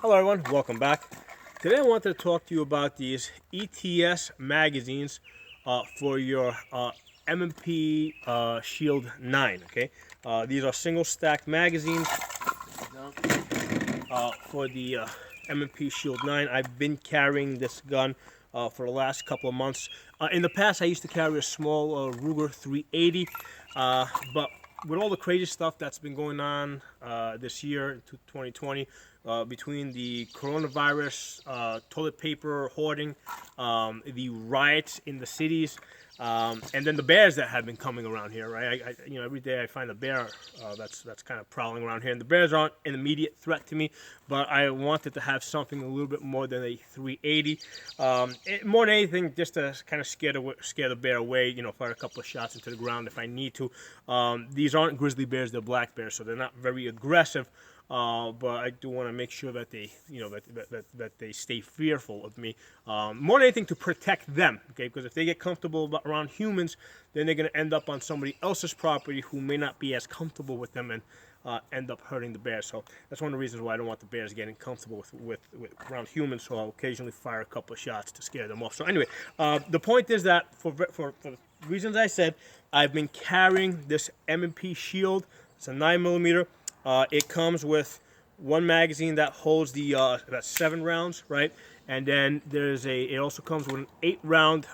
Hello everyone, welcome back. Today I wanted to talk to you about these ETS magazines for your M&P Shield 9, okay? These are single stack magazines for the M&P Shield 9. I've been carrying this gun for the last couple of months. In the past I used to carry a small Ruger 380, but with all the crazy stuff that's been going on this year, 2020, between the coronavirus, toilet paper hoarding, the riots in the cities, and then the bears that have been coming around here, right? Every day I find a bear that's kind of prowling around here, and the bears aren't an immediate threat to me, but I wanted to have something a little bit more than a 380. More than anything, just to kind of scare the bear away. Fire a couple of shots into the ground if I need to. These aren't grizzly bears; they're black bears, so they're not very aggressive. But I do want to make sure that they, that they stay fearful of me. More than anything, to protect them, okay? Because if they get comfortable around humans, then they're going to end up on somebody else's property who may not be as comfortable with them and end up hurting the bears. So that's one of the reasons why I don't want the bears getting comfortable with around humans. So I'll occasionally fire a couple of shots to scare them off. So anyway, the point is that for the reasons I said, I've been carrying this M&P Shield. It's a 9mm. It comes with one magazine that holds the that's 7 rounds, right? And then it also comes with an 8-round,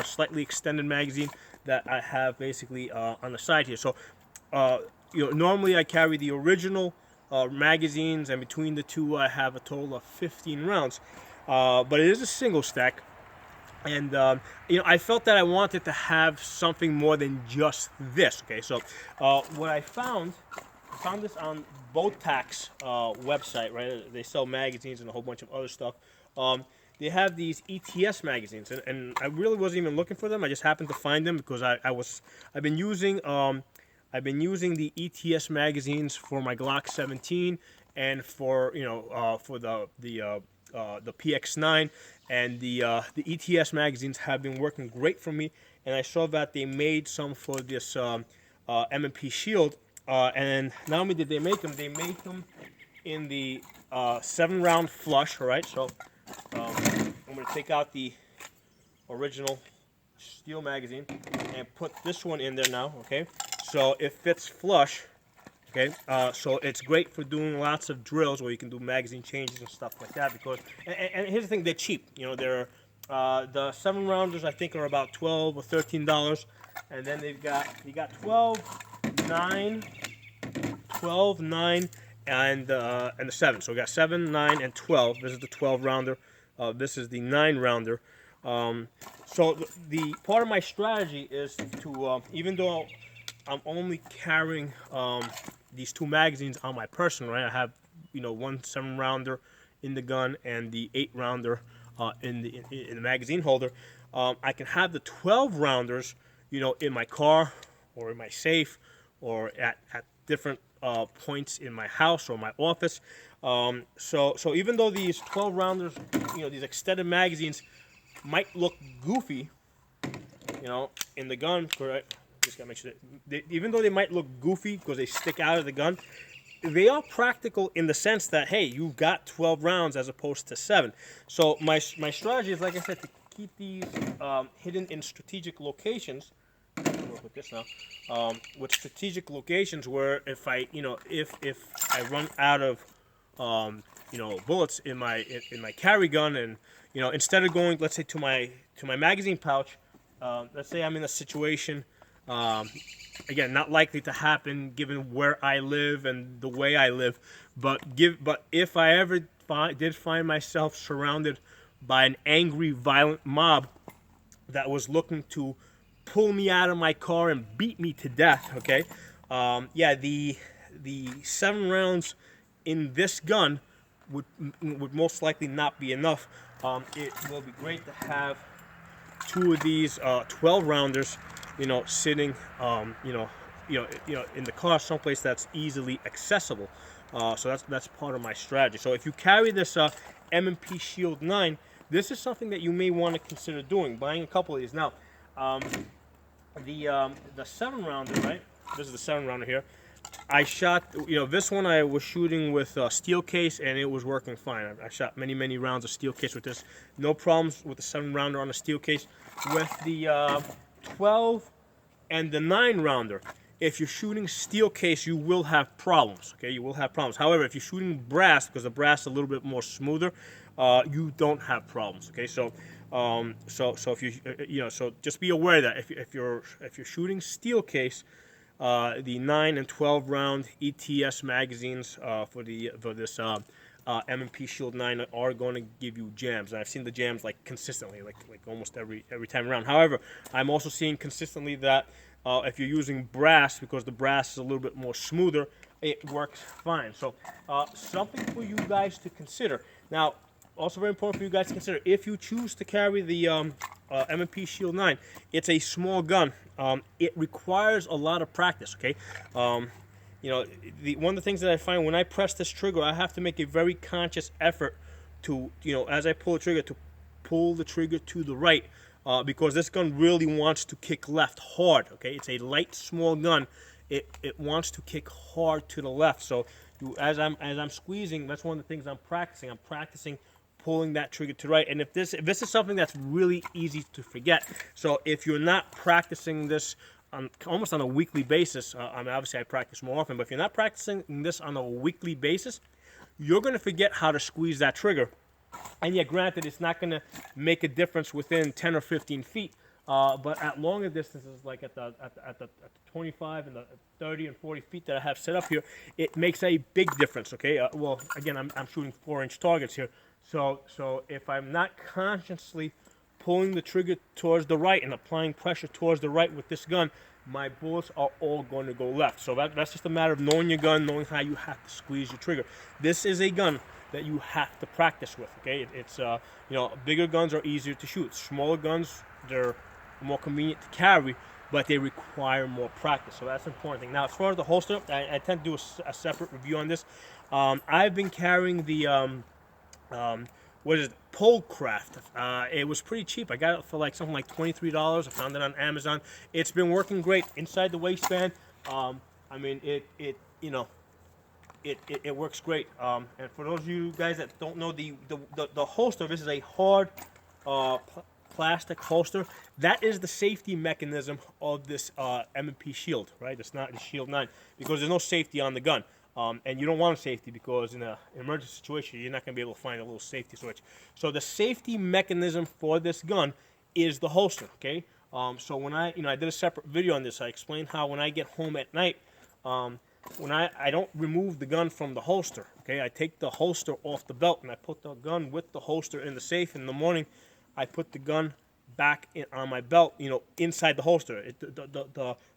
slightly extended magazine that I have basically on the side here. So, normally I carry the original magazines, and between the two I have a total of 15 rounds. But it is a single stack, and I felt that I wanted to have something more than just this. Okay, so what I found this on Botac's website, right? They sell magazines and a whole bunch of other stuff. They have these ETS magazines, and I really wasn't even looking for them. I just happened to find them because I've been using the ETS magazines for my Glock 17 and for the PX9, and the ETS magazines have been working great for me. And I saw that they made some for this M&P Shield. And not only did they make them in the 7-round flush, all right? So I'm going to take out the original steel magazine and put this one in there now, okay? So it fits flush, okay? So it's great for doing lots of drills where you can do magazine changes and stuff like that. Because and here's the thing, they're cheap. They're the 7-rounders I think are about $12 or $13, and then you got 12, 9, and the 7. So we got 7, 9, and 12. This is the 12-rounder. This is the 9-rounder. So the part of my strategy is to, even though I'm only carrying these 2 magazines on my person, right? I have one 7-rounder in the gun and the 8-rounder in the magazine holder. I can have the 12-rounders, in my car or in my safe or at different points in my house or my office. So even though these 12-rounders, these extended magazines might look goofy, in the gun, correct? Just gotta make sure even though they might look goofy because they stick out of the gun, they are practical in the sense that, hey, you've got 12 rounds as opposed to 7. So my strategy is, like I said, to keep these hidden in strategic locations. With this now, with strategic locations where if I run out of bullets in my carry gun, and instead of going, let's say, to my magazine pouch, let's say I'm in a situation, again, not likely to happen given where I live and the way I live, but if I ever did find myself surrounded by an angry, violent mob that was looking to pull me out of my car and beat me to death, okay? The 7 rounds in this gun would most likely not be enough. It will be great to have 2 of these 12-rounders, sitting, in the car someplace that's easily accessible. So that's part of my strategy. So if you carry this M&P Shield 9, this is something that you may want to consider doing, buying a couple of these. Now, the 7-rounder, right? This is the 7-rounder here. I shot, this one I was shooting with steel case, and it was working fine. I shot many rounds of steel case with this. No problems with the 7-rounder on the steel case. With the 12 and the 9-rounder, if you're shooting steel case, you will have problems. Okay, you will have problems. However, if you're shooting brass, because the brass is a little bit more smoother, you don't have problems. Okay, so if you so just be aware that if you're shooting steel case, the 9 and 12 round ETS magazines for this M&P Shield 9 are going to give you jams, and I've seen the jams like consistently, like almost every time around. However, I'm also seeing consistently that if you're using brass, because the brass is a little bit more smoother, it works fine. So something for you guys to consider. Now, also very important for you guys to consider, if you choose to carry the M&P Shield 9, it's a small gun. It requires a lot of practice, okay? One of the things that I find when I press this trigger, I have to make a very conscious effort to, as I pull the trigger, to pull the trigger to the right, because this gun really wants to kick left hard, okay? It's a light, small gun. It wants to kick hard to the left. So as I'm squeezing, that's one of the things I'm practicing. I'm practicing pulling that trigger to the right. And if this is something that's really easy to forget. So if you're not practicing this almost on a weekly basis, I mean, obviously I practice more often, but if you're not practicing this on a weekly basis, you're going to forget how to squeeze that trigger. And yeah, granted, it's not going to make a difference within 10 or 15 feet, but at longer distances, like at the 25 and the 30 and 40 feet that I have set up here, it makes a big difference, okay? Well, again, I'm shooting 4-inch targets here. So if I'm not consciously pulling the trigger towards the right and applying pressure towards the right with this gun, my bullets are all going to go left. So that's just a matter of knowing your gun, knowing how you have to squeeze your trigger. This is a gun that you have to practice with, okay? It's bigger guns are easier to shoot. Smaller guns, they're more convenient to carry, but they require more practice. So that's an important thing. Now, as far as the holster, I tend to do a separate review on this. I've been carrying the Polecraft. It was pretty cheap. I got it for like something like $23. I found it on Amazon. It's been working great inside the waistband. I mean, it works great. And for those of you guys that don't know, the holster, this is a hard plastic holster. That is the safety mechanism of this M&P Shield, right? It's not the Shield 9, because there's no safety on the gun. And you don't want a safety, because in an emergency situation, you're not going to be able to find a little safety switch. So the safety mechanism for this gun is the holster, okay? So when I did a separate video on this, I explained how when I get home at night, when I don't remove the gun from the holster, okay? I take the holster off the belt, and I put the gun with the holster in the safe. In the morning, I put the gun back on my belt, inside the holster.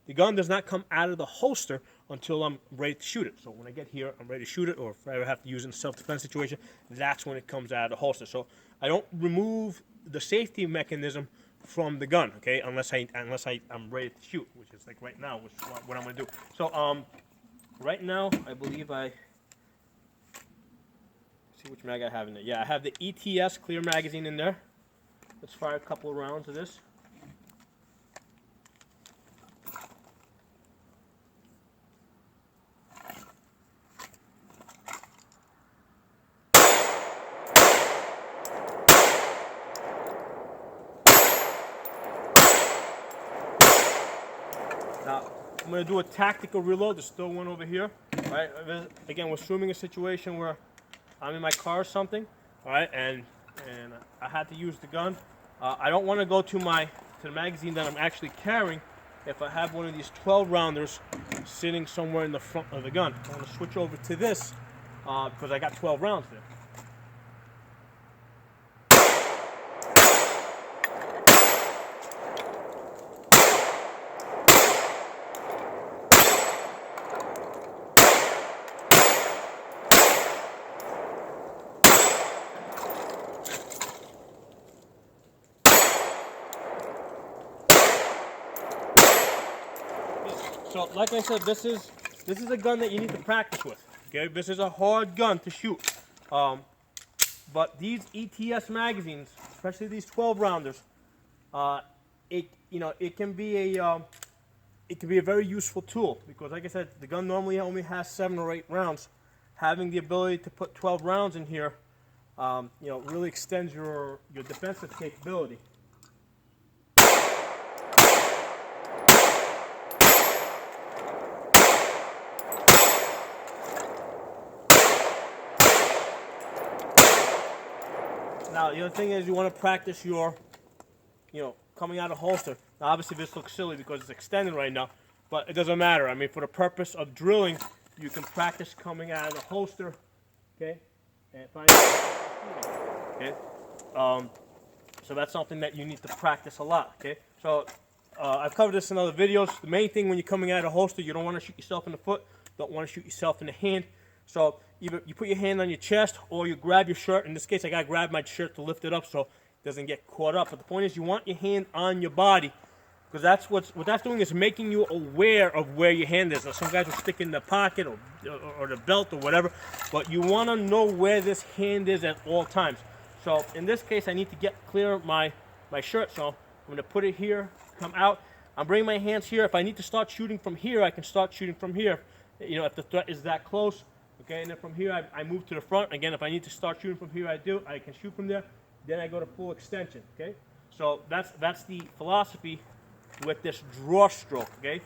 The gun does not come out of the holster until I'm ready to shoot it. So when I get here, I'm ready to shoot it, or if I ever have to use it in a self-defense situation, that's when it comes out of the holster. So I don't remove the safety mechanism from the gun, okay, unless I'm ready to shoot, which is like right now, which is what I'm going to do. So right now, I believe see which mag I have in there. Yeah, I have the ETS clear magazine in there. Let's fire a couple of rounds of this. Now, I'm going to do a tactical reload. There's still one over here. All right. Again, we're assuming a situation where I'm in my car or something. All right, and I had to use the gun. I don't want to go to the magazine that I'm actually carrying if I have one of these 12 rounders sitting somewhere in the front of the gun. I want to switch over to this because I got 12 rounds there. So, like I said, this is a gun that you need to practice with. Okay, this is a hard gun to shoot. But these ETS magazines, especially these 12 rounders, it can be it can be a very useful tool because, like I said, the gun normally only has 7 or 8 rounds. Having the ability to put 12 rounds in here, you know, really extends your defensive capability. Now, the other thing is you want to practice your, you know, coming out of holster. Now, obviously, this looks silly because it's extended right now, but it doesn't matter. I mean, for the purpose of drilling, you can practice coming out of the holster, okay? And okay. So that's something that you need to practice a lot, okay? So I've covered this in other videos. The main thing when you're coming out of the holster, you don't want to shoot yourself in the foot, don't want to shoot yourself in the hand. So either you put your hand on your chest or you grab your shirt. In this case, I got to grab my shirt to lift it up so it doesn't get caught up. But the point is you want your hand on your body because that's what that's doing is making you aware of where your hand is. Now, some guys will stick it in the pocket or the belt or whatever, but you want to know where this hand is at all times. So in this case, I need to get clear of my shirt. So I'm going to put it here, come out. I'm bringing my hands here. If I need to start shooting from here, I can start shooting from here. You know, if the threat is that close. Okay, and then from here I move to the front. Again, if I need to start shooting from here, I can shoot from there. Then I go to full extension. Okay, so that's the philosophy with this draw stroke. Okay.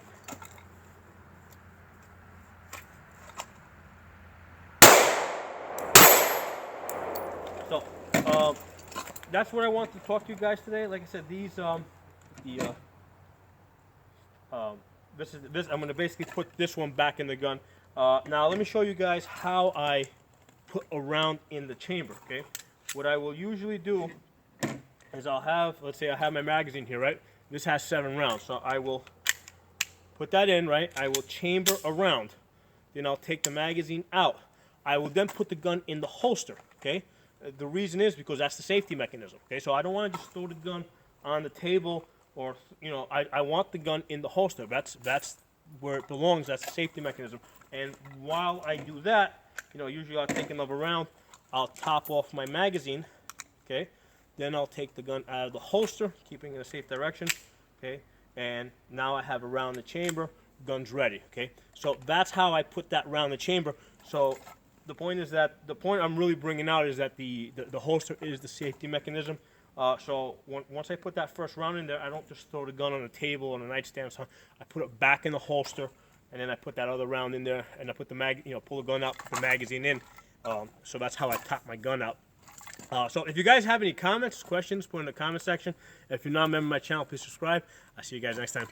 So that's what I want to talk to you guys today. Like I said, these this I'm going to basically put this one back in the gun. Now let me show you guys how I put a round in the chamber, okay? What I will usually do is I'll have, let's say I have my magazine here, right? This has 7 rounds, so I will put that in, right? I will chamber a round. Then I'll take the magazine out. I will then put the gun in the holster, okay? The reason is because that's the safety mechanism, okay? So I don't want to just throw the gun on the table or, you know, I want the gun in the holster. That's where it belongs. That's the safety mechanism. And while I do that, you know, usually I'll take another round. I'll top off my magazine, okay? Then I'll take the gun out of the holster, keeping it in a safe direction, okay? And now I have a round in the chamber, gun's ready, okay? So that's how I put that round in the chamber. So the point is that, the point I'm really bringing out is that the holster is the safety mechanism. So once I put that first round in there, I don't just throw the gun on the table on the nightstand. So I put it back in the holster, and then I put that other round in there, and I put the pull the gun out, put the magazine in. So that's how I top my gun out. So if you guys have any comments, questions, put in the comment section. If you're not a member of my channel, please subscribe. I'll see you guys next time.